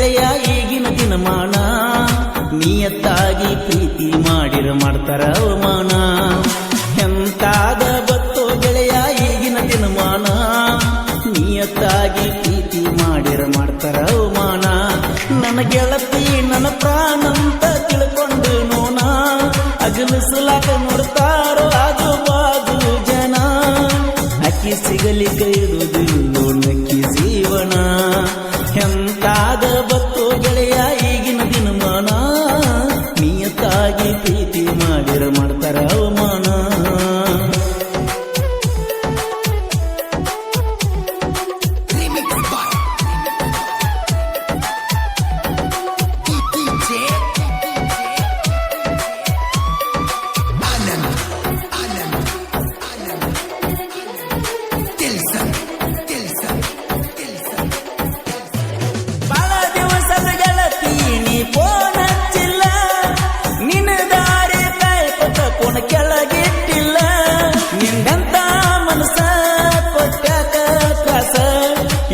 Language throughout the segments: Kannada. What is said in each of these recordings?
ಗೆಳೆಯ ಈಗಿನ ದಿನಮಾನ ನಿಯತ್ತಾಗಿ ಪ್ರೀತಿ ಮಾಡಿರ ಮಾಡ್ತಾರ ಅವಮಾನ ಎಂತಾದ ಬತ್ತೋ ಗೆಳೆಯ ಈಗಿನ ದಿನಮಾನ ನಿಯತ್ತಾಗಿ ಪ್ರೀತಿ ಮಾಡಿರ ಮಾಡ್ತಾರ ಅವಮಾನ ನನ್ನ ಗೆಳತಿ ನನ್ನ ಪ್ರಾಣಂತ ತಿಳ್ಕೊಂಡು ನೋನ ಅಗಲಿಸಲಾಕ ನೋಡ್ತಾರೋ ಅದು ಬಾದು ಜನ ಅಕ್ಕಿ ಸಿಗಲಿಕ್ಕೆ ಇರುವುದಿಲ್ಲೋ ನಕ್ಕಿ ಜೀವನ ಎಂತಾದ ಬತ್ತೋ ಗೆಳೆಯ ಈಗಿನ ದಿನಮಾನ ನಿಯತ್ತಾಗಿ ಪ್ರೀತಿ ಮಾಡಿರ ಮಾಡ್ತಾರ ಅವಮಾನ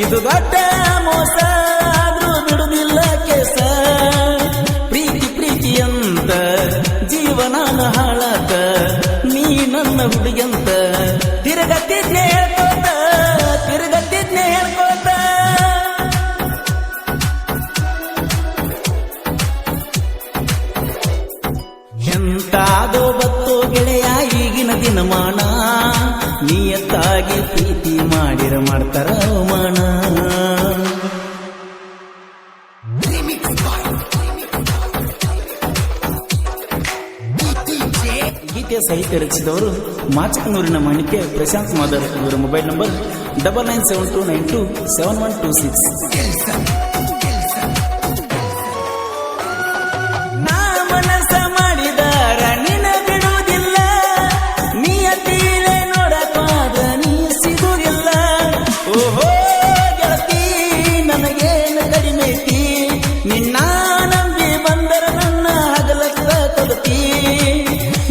ಇದು ದೊಡ್ಡ ಮೋಸ ಆದ್ರೂ ಬಿಡುದಿಲ್ಲ ಕೇಸ ಪ್ರೀತಿ ಪ್ರೀತಿ ಅಂತ ಜೀವನಾನ ಹಾಳಾಕ ನೀ ನನ್ನ ಹುಡುಗಂತ ತಿರುಗತ್ತಿದ್ನೆ ಹೇಳ್ಕೋತ ಎಂತಾದೋ ಬತ್ತೋ ಗೆಳೆಯ ಈಗಿನ ದಿನಮಾನ ನಿಯತ್ತಾಗಿ ಪ್ರೀತಿ ಮಾಡಿರ ಮಾಡ್ತಾರ ಅವಮಾನ ಗೀತೆಯ ಸಾಹಿತ್ಯ ರಚಿಸಿದವರು ಮಾಚಕನೂರಿನ ಮಾಣಿಕ್ಯ ಪ್ರಶಾಂತ್ ಮಾದರ್. ಇವರ ಮೊಬೈಲ್ ನಂಬರ್ 9972927126.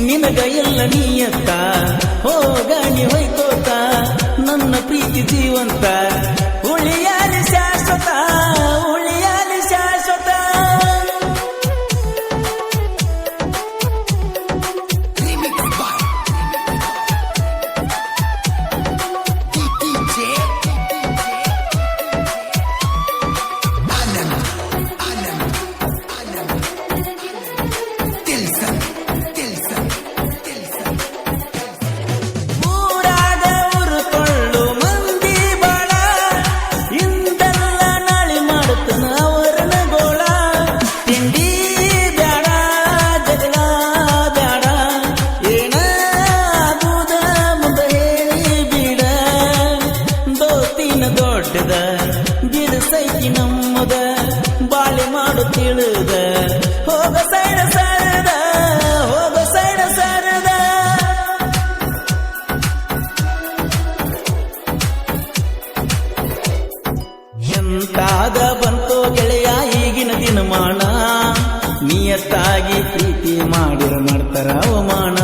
ನಿನಗ ಎಲ್ಲ ನೀಯತ್ತ ಹೋಗಾಣಿ ಹೊಯ್ಕೋತ ನನ್ನ ಪ್ರೀತಿ ಜೀವಂತ ಉಳಿಯಾಲಿ ಶಾಶ್ವತ ದೊಡ್ಡದ ಬಿರುಸೈಕಿ ನಮ್ಮದ ಬಾಳೆ ಮಾಡು ತಿಳಿದ ಹೋಗ ಸೈಡ ಸರದ ಎಂತಾದ ಬಂತೋ ಗೆಳೆಯ ಈಗಿನ ದಿನಮಾನ ನಿಯತ್ತಾಗಿ ಪ್ರೀತಿ ಮಾಡಿರ ಮಾಡ್ತಾರ ಅವಮಾನ.